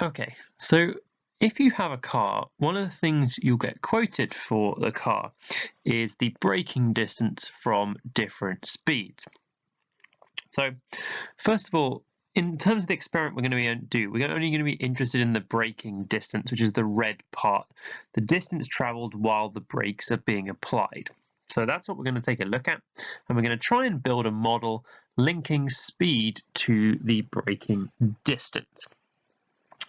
Okay, so if you have a car, one of the things you'll get quoted for the car is the braking distance from different speeds. So first of all, in terms of the experiment we're going to do, we're only going to be interested in the braking distance, which is the red part, the distance traveled while the brakes are being applied. So that's what we're going to take a look at, and we're going to try and build a model linking speed to the braking distance.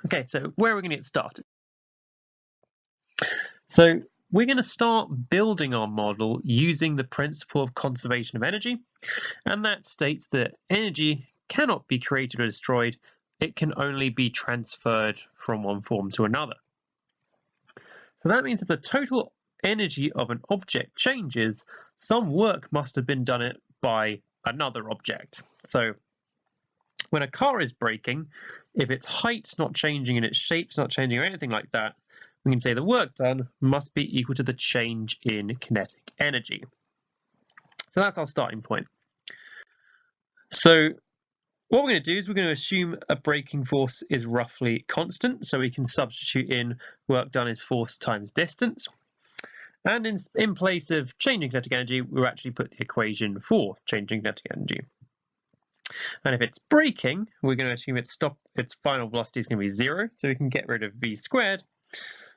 Okay, so where are we going to get started? So we're going to start building our model using the principle of conservation of energy, and that states that energy cannot be created or destroyed, it can only be transferred from one form to another. So that means if the total energy of an object changes, some work must have been done by another object. So when a car is braking, if its height's not changing and its shape's not changing or anything like that, we can say the work done must be equal to the change in kinetic energy. So that's our starting point. So what we're going to do is we're going to assume a braking force is roughly constant, so we can substitute in work done is force times distance. And in place of changing kinetic energy, we'll actually put the equation for changing kinetic energy. And if it's braking, we're going to assume its final velocity is going to be 0, so we can get rid of v squared,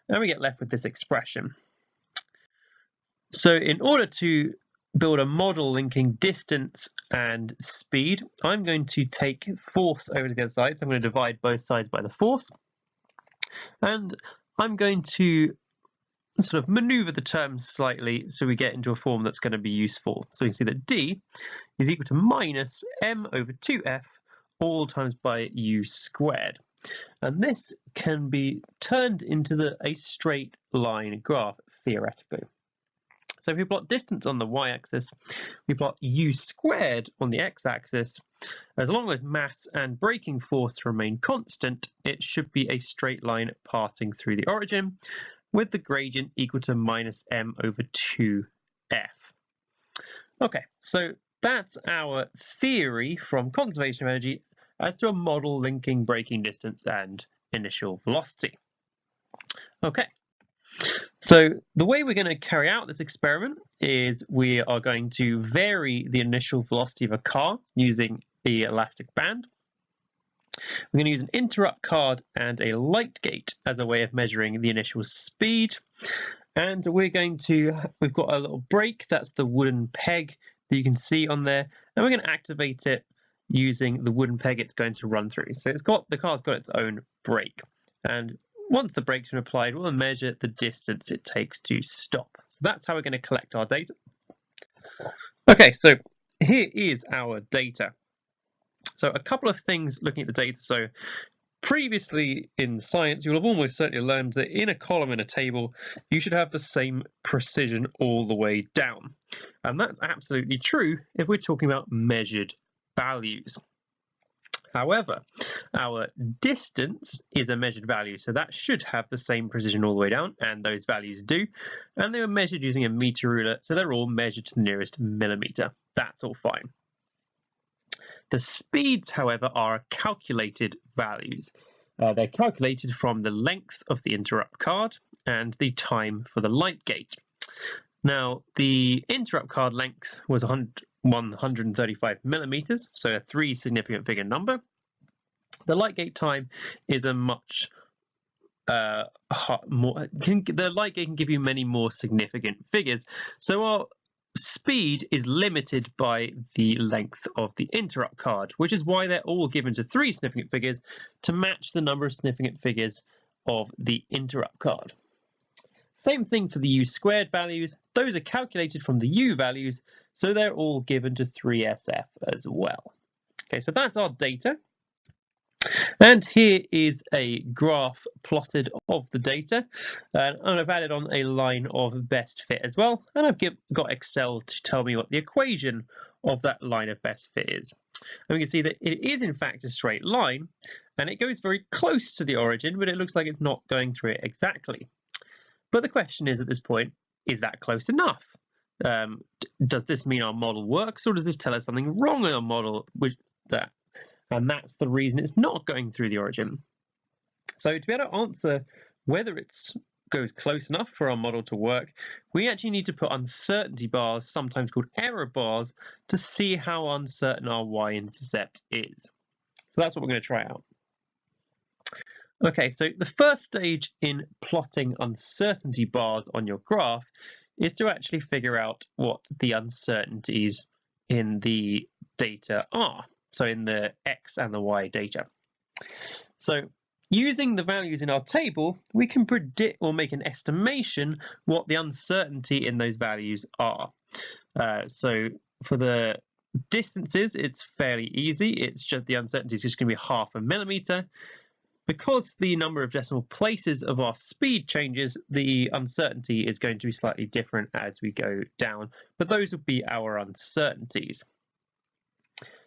and we get left with this expression. So in order to build a model linking distance and speed, I'm going to take force over to the other side. So I'm going to divide both sides by the force. And I'm going to sort of maneuver the terms slightly so we get into a form that's going to be useful. So we can see that d is equal to minus m over 2f all times by u squared. And this can be turned into a straight line graph, theoretically. So if we plot distance on the y-axis, we plot u squared on the x-axis. As long as mass and braking force remain constant, it should be a straight line passing through the origin, with the gradient equal to minus m over 2f. Okay, so that's our theory from conservation of energy as to a model linking braking distance and initial velocity. Okay. So the way we're going to carry out this experiment is we are going to vary the initial velocity of a car using the elastic band. We're going to use an interrupt card and a light gate as a way of measuring the initial speed. And we've got a little brake, that's the wooden peg that you can see on there, and we're going to activate it using the wooden peg it's going to run through. So the car's got its own brake. And once the brake's been applied, we'll measure the distance it takes to stop. So that's how we're going to collect our data. Okay, so here is our data. So a couple of things looking at the data. So previously in science, you'll have almost certainly learned that in a column in a table, you should have the same precision all the way down. And that's absolutely true if we're talking about measured values. However, our distance is a measured value, so that should have the same precision all the way down, and those values do. And they were measured using a meter ruler, so they're all measured to the nearest millimeter. That's all fine. The speeds, however, are calculated values. They're calculated from the length of the interrupt card and the time for the light gate. Now, the interrupt card length was 135 millimeters, so a 3 significant figure number. The light gate time is a much more. The light gate can give you many more significant figures. So our speed is limited by the length of the interrupt card, which is why they're all given to 3 significant figures to match the number of significant figures of the interrupt card. Same thing for the u squared values. Those are calculated from the u values, so they're all given to 3SF as well. Okay, so that's our data. And here is a graph plotted of the data. And I've added on a line of best fit as well. And I've got Excel to tell me what the equation of that line of best fit is. And we can see that it is in fact a straight line, and it goes very close to the origin, but it looks like it's not going through it exactly. But the question is at this point, is that close enough? Does this mean our model works, or does this tell us something wrong in our model? And that's the reason it's not going through the origin. So to be able to answer whether it goes close enough for our model to work, we actually need to put uncertainty bars, sometimes called error bars, to see how uncertain our y-intercept is. So that's what we're going to try out. Okay, so the first stage in plotting uncertainty bars on your graph is to actually figure out what the uncertainties in the data are, so in the x and the y data. So using the values in our table, we can predict or make an estimation what the uncertainty in those values are. So for the distances, it's fairly easy. It's just the uncertainty is just going to be 0.5 millimeter. Because the number of decimal places of our speed changes, the uncertainty is going to be slightly different as we go down, but those would be our uncertainties.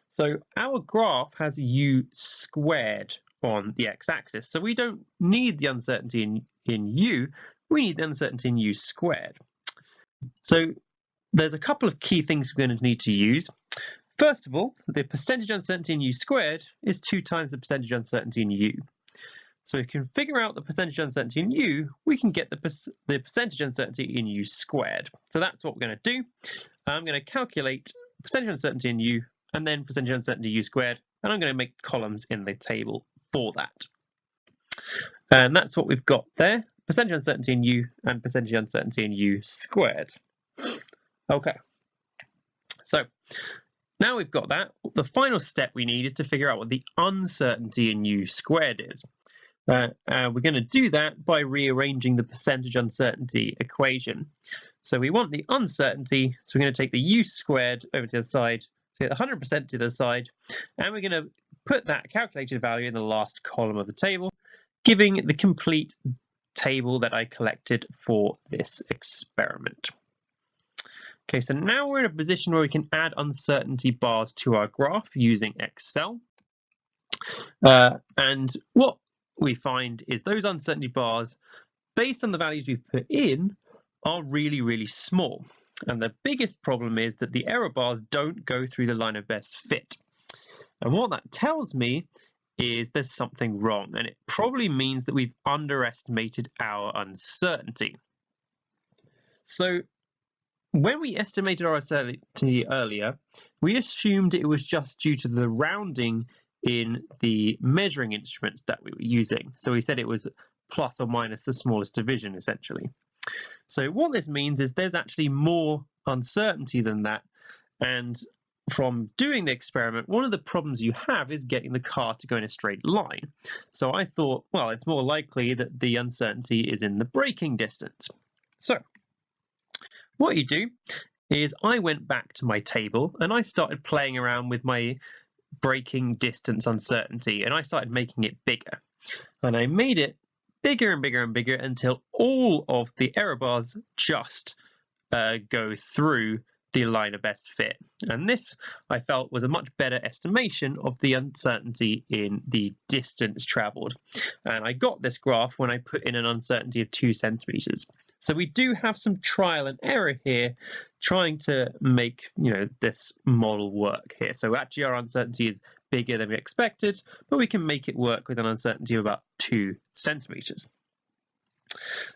So our graph has u squared on the x-axis, so we don't need the uncertainty in u, we need the uncertainty in u squared. So there's a couple of key things we're going to need to use. First of all, the percentage uncertainty in u squared is 2 times the percentage uncertainty in u. So if we can figure out the percentage uncertainty in u, we can get the percentage uncertainty in u squared. So that's what we're going to do. I'm going to calculate percentage uncertainty in u and then percentage uncertainty u squared, and I'm going to make columns in the table for that. And that's what we've got there, percentage uncertainty in u and percentage uncertainty in u squared. Okay, so now we've got that, the final step we need is to figure out what the uncertainty in u squared is. We're going to do that by rearranging the percentage uncertainty equation. So we want the uncertainty, so we're going to take the u squared over to the side, take the 100% to the side, and we're going to put that calculated value in the last column of the table, giving the complete table that I collected for this experiment. Okay, so now we're in a position where we can add uncertainty bars to our graph using Excel. And what we find is those uncertainty bars, based on the values we've put in, are really, really small. And the biggest problem is that the error bars don't go through the line of best fit. And what that tells me is there's something wrong, and it probably means that we've underestimated our uncertainty. So when we estimated our uncertainty earlier, we assumed it was just due to the rounding in the measuring instruments that we were using. So we said it was plus or minus the smallest division, essentially. So what this means is there's actually more uncertainty than that. And from doing the experiment, one of the problems you have is getting the car to go in a straight line. So I thought, well, it's more likely that the uncertainty is in the braking distance. So what you do is I went back to my table and I started playing around with my braking distance uncertainty, and I started making it bigger, and I made it bigger and bigger and bigger until all of the error bars just go through the line of best fit. And this, I felt, was a much better estimation of the uncertainty in the distance traveled. And I got this graph when I put in an uncertainty of 2 centimeters. So we do have some trial and error here trying to make, this model work here. So actually our uncertainty is bigger than we expected, but we can make it work with an uncertainty of about 2 centimeters.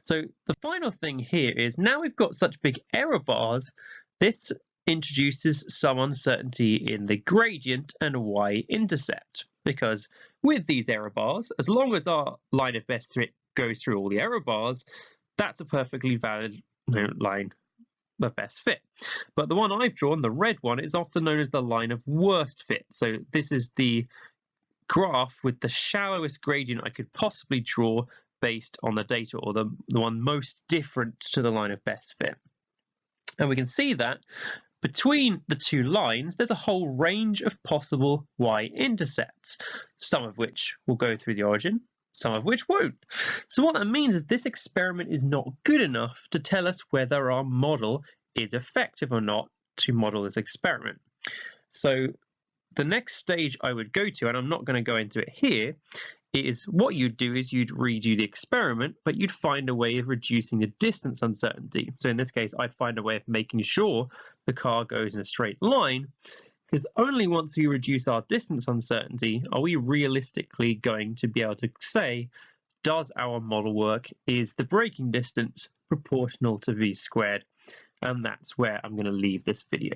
So the final thing here is now we've got such big error bars, this introduces some uncertainty in the gradient and y-intercept, because with these error bars, as long as our line of best fit goes through all the error bars, that's a perfectly valid line of best fit. But the one I've drawn, the red one, is often known as the line of worst fit. So this is the graph with the shallowest gradient I could possibly draw based on the data, or the one most different to the line of best fit. And we can see that between the two lines, there's a whole range of possible y-intercepts, some of which will go through the origin, some of which won't. So what that means is this experiment is not good enough to tell us whether our model is effective or not to model this experiment. So the next stage I would go to, and I'm not going to go into it here, is what you'd do is you'd redo the experiment, but you'd find a way of reducing the distance uncertainty. So in this case, I'd find a way of making sure the car goes in a straight line, because only once we reduce our distance uncertainty are we realistically going to be able to say does our model work is the braking distance proportional to v squared, and that's where I'm going to leave this video.